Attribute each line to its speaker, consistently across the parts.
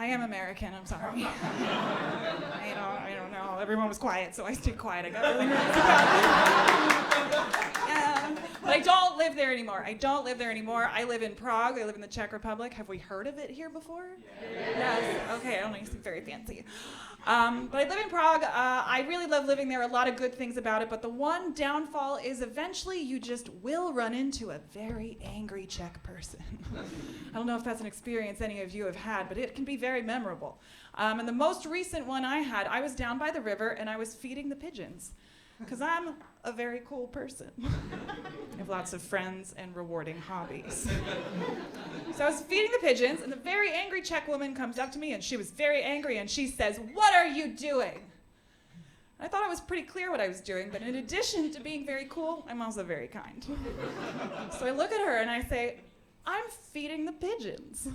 Speaker 1: I am American, I'm sorry. I don't know. Everyone was quiet, so I stayed quiet. I got really nervous about it. But I don't live there anymore. I live in Prague. I live in the Czech Republic. Have we heard of it here before? Yes. Okay, I don't need to be very fancy. But I live in Prague. I really love living there. A lot of good things about it. But the one downfall is eventually you just will run into a very angry Czech person. I don't know if that's an experience any of you have had, but it can be very memorable. And the most recent one I had, I was down by the river and I was feeding the pigeons. Because I'm a very cool person. I have lots of friends and rewarding hobbies. So I was feeding the pigeons, and the very angry Czech woman comes up to me, and she was very angry, and she says, "What are you doing?" I thought it was pretty clear what I was doing, but in addition to being very cool, I'm also very kind. So I look at her and I say, "I'm feeding the pigeons."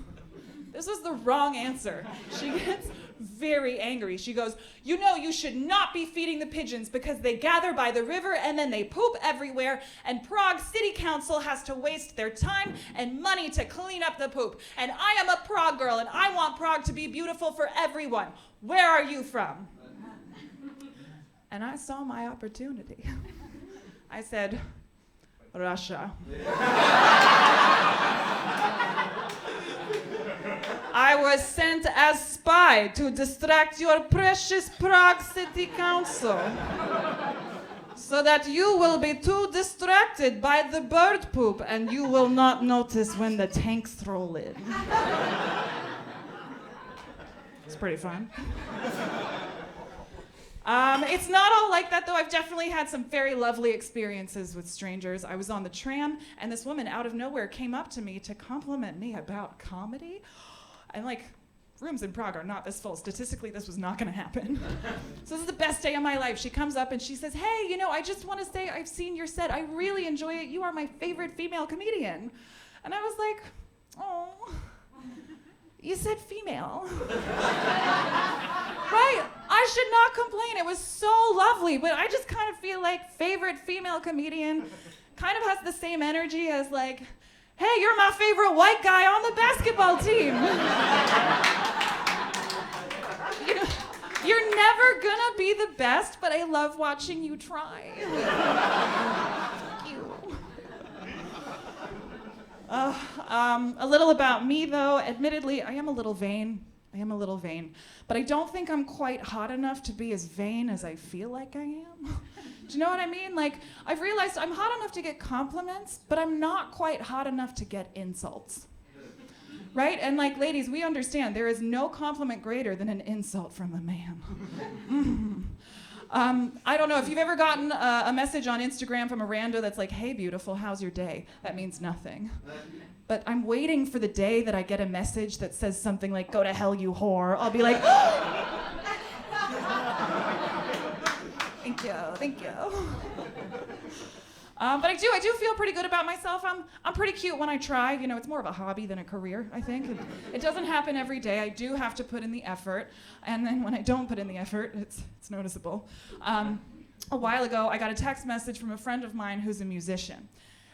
Speaker 1: This was the wrong answer. She gets very angry. She goes, "You know you should not be feeding the pigeons because they gather by the river and then they poop everywhere, and Prague City Council has to waste their time and money to clean up the poop. And I am a Prague girl and I want Prague to be beautiful for everyone. Where are you from?" And I saw my opportunity. I said, "Russia." I was sent as spy to distract your precious Prague City Council so that you will be too distracted by the bird poop and you will not notice when the tanks roll in. It's pretty fun. It's not all like that, though. I've definitely had some very lovely experiences with strangers. I was on the tram, and this woman out of nowhere came up to me to compliment me about comedy. And rooms in Prague are not this full. Statistically, this was not gonna happen. So this is the best day of my life. She comes up and she says, "Hey, I just want to say I've seen your set. I really enjoy it. You are my favorite female comedian." And I was like, "Oh, you said female." Right? I should not complain. It was so lovely, but I just kind of feel like favorite female comedian kind of has the same energy as "Hey, you're my favorite white guy on the basketball team." You're never gonna be the best, but I love watching you try. A little about me, though. Admittedly, I am a little vain. But I don't think I'm quite hot enough to be as vain as I feel like I am. Do you know what I mean? I've realized I'm hot enough to get compliments, but I'm not quite hot enough to get insults. Right? And ladies, we understand there is no compliment greater than an insult from a man. I don't know if you've ever gotten a message on Instagram from a rando that's like, "Hey, beautiful, how's your day?" That means nothing. But I'm waiting for the day that I get a message that says something like, "Go to hell, you whore." I'll be like, Thank you. But I do feel pretty good about myself. I'm pretty cute when I try. It's more of a hobby than a career, I think. It doesn't happen every day. I do have to put in the effort. And then when I don't put in the effort, it's noticeable. A while ago, I got a text message from a friend of mine who's a musician.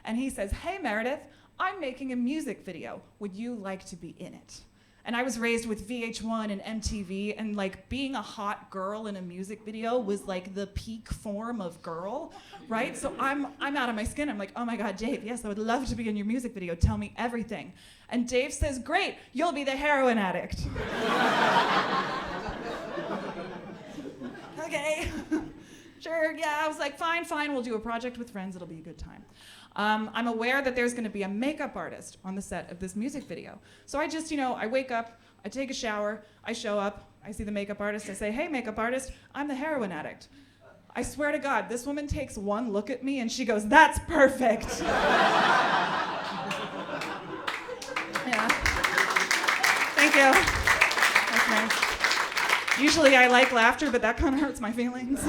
Speaker 1: And he says, "Hey, Meredith, I'm making a music video. Would you like to be in it?" And I was raised with VH1 and MTV, and being a hot girl in a music video was the peak form of girl, right? So I'm out of my skin. I'm like, "Oh my God, Dave, yes, I would love to be in your music video. Tell me everything." And Dave says, "Great, you'll be the heroin addict." Okay, sure, yeah. I was like, fine, we'll do a project with friends. It'll be a good time. I'm aware that there's going to be a makeup artist on the set of this music video. So I just, I wake up, I take a shower, I show up, I see the makeup artist, I say, "Hey, makeup artist, I'm the heroin addict." I swear to God, this woman takes one look at me and she goes, "That's perfect." Yeah. Thank you. That's nice. Usually I like laughter, but that kind of hurts my feelings.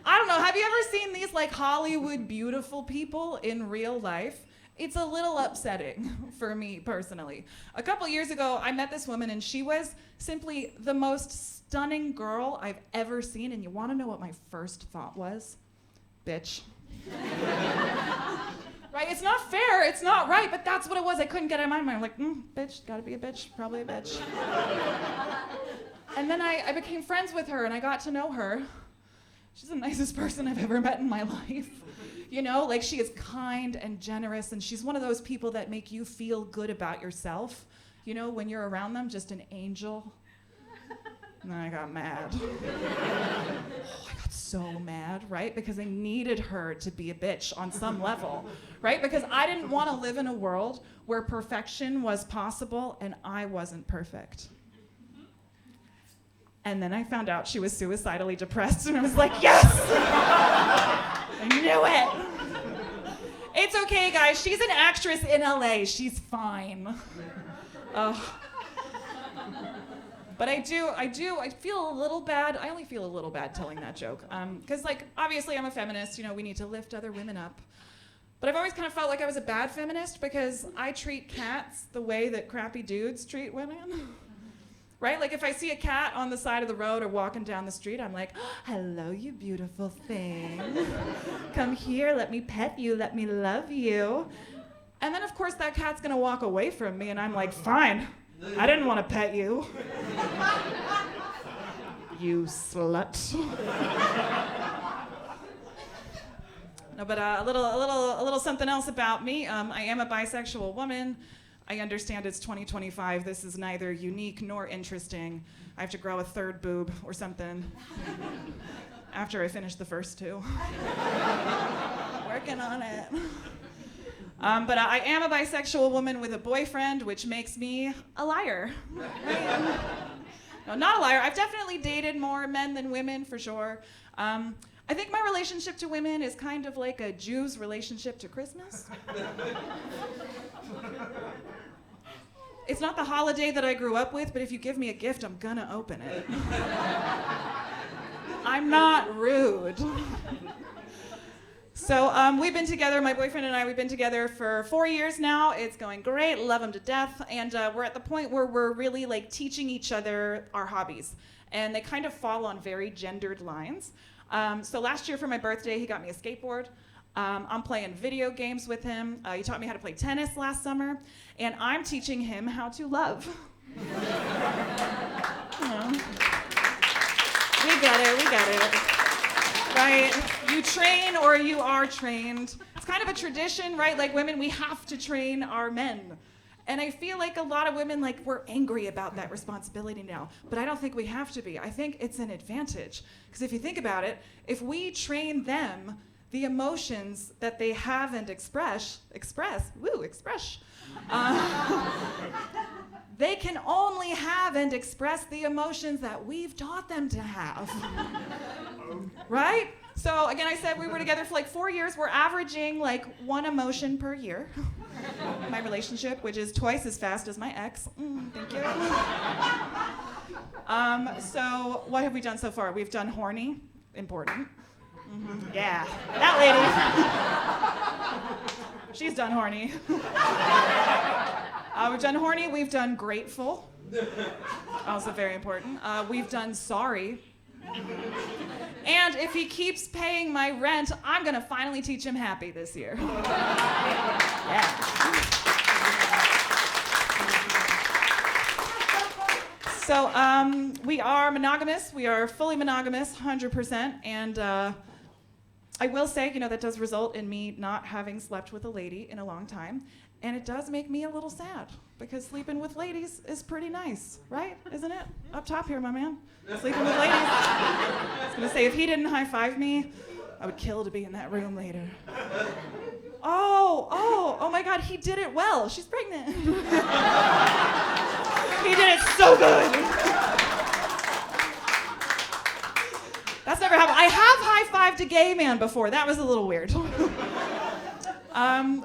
Speaker 1: I don't know, have you ever seen these Hollywood beautiful people in real life? It's a little upsetting for me personally. A couple years ago, I met this woman and she was simply the most stunning girl I've ever seen. And you want to know what my first thought was? Bitch. Right? It's not fair, it's not right, but that's what it was. I couldn't get it in my mind. I'm like, bitch, gotta be a bitch, probably a bitch. And then I became friends with her and I got to know her. She's the nicest person I've ever met in my life. You know, like she is kind and generous and she's one of those people that make you feel good about yourself. You know, when you're around them, just an angel. And then I got mad. I got so mad, right? Because I needed her to be a bitch on some level, right? Because I didn't want to live in a world where perfection was possible and I wasn't perfect. And then I found out she was suicidally depressed and I was like, yes! I knew it! It's okay, guys. She's an actress in LA. She's fine. But I feel a little bad. I only feel a little bad telling that joke. Because, like, obviously I'm a feminist. You know, we need to lift other women up. But I've always kind of felt like I was a bad feminist because I treat cats the way that crappy dudes treat women. Right? Like, if I see a cat on the side of the road or walking down the street, I'm like, hello, you beautiful thing. Come here, let me pet you, let me love you. And then, of course, that cat's gonna walk away from me, and I'm like, fine. I didn't want to pet you. You slut. No, but a little something else about me. I am a bisexual woman. I understand it's 2025. This is neither unique nor interesting. I have to grow a third boob or something after I finish the first two. Working on it. But I am a bisexual woman with a boyfriend, which makes me a liar. Right? No, not a liar. I've definitely dated more men than women, for sure. I think my relationship to women is kind of like a Jew's relationship to Christmas. It's not the holiday that I grew up with, but if you give me a gift, I'm gonna open it. I'm not rude. So we've been together, my boyfriend and I, we've been together for 4 years now. It's going great, love him to death. And we're at the point where we're really like teaching each other our hobbies. And they kind of fall on very gendered lines. So last year for my birthday, he got me a skateboard. I'm playing video games with him. He taught me how to play tennis last summer. And I'm teaching him how to love. We got it. Right? You train or you are trained. It's kind of a tradition, right? Like women, we have to train our men. And I feel like a lot of women, like, we're angry about that responsibility now. But I don't think we have to be. I think it's an advantage. Because if you think about it, if we train them, the emotions that they have and express, they can only have and express the emotions that we've taught them to have. Right? So again, I said we were together for like 4 years. We're averaging like 1 emotion per year. My relationship, which is twice as fast as my ex. Thank you. So what have we done so far? We've done horny, important. Yeah, that lady. She's done horny. We've done horny, we've done grateful. Also very important. We've done sorry. And if he keeps paying my rent, I'm gonna finally teach him happy this year. Yeah. So we are monogamous. We are fully monogamous, 100%. And I will say, you know, that does result in me not having slept with a lady in a long time. And it does make me a little sad because sleeping with ladies is pretty nice, right? Isn't it? Up top here, my man. Sleeping with ladies. I was gonna say, if he didn't high-five me, I would kill to be in that room later. Oh my God, he did it well. She's pregnant. He did it so good. That's never happened. I have high-fived a gay man before. That was a little weird.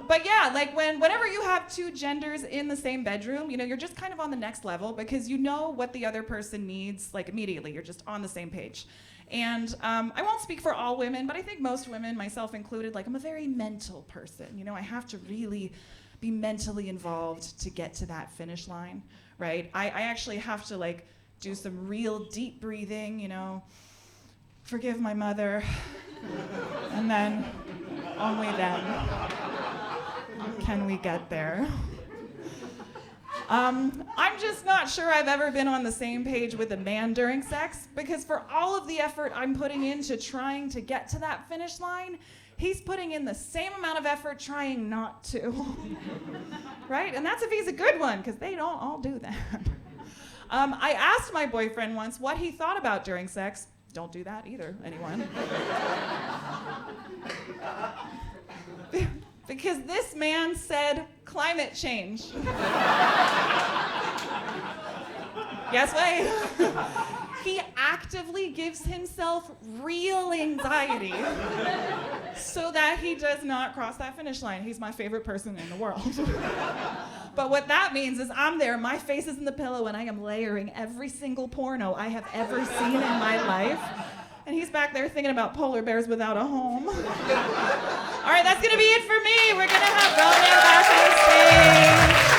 Speaker 1: But yeah, like whenever you have 2 genders in the same bedroom, you know, you're just kind of on the next level because you know what the other person needs, like immediately. You're just on the same page. And I won't speak for all women, but I think most women, myself included, like I'm a very mental person. You know, I have to really be mentally involved to get to that finish line, right? I actually have to like do some real deep breathing, you know, forgive my mother, and then, only then. can we get there? I'm just not sure I've ever been on the same page with a man during sex, because for all of the effort I'm putting into trying to get to that finish line, he's putting in the same amount of effort trying not to. Right? And that's if he's a good one, because they don't all do that. I asked my boyfriend once what he thought about during sex. Don't do that either, anyone. Because this man said climate change. Yes, wait. He actively gives himself real anxiety so that he does not cross that finish line. He's my favorite person in the world. But what that means is I'm there, my face is in the pillow, and I am layering every single porno I have ever seen in my life. And he's back there thinking about polar bears without a home. All right, that's gonna be it for me. We're gonna have Ronan back on stage.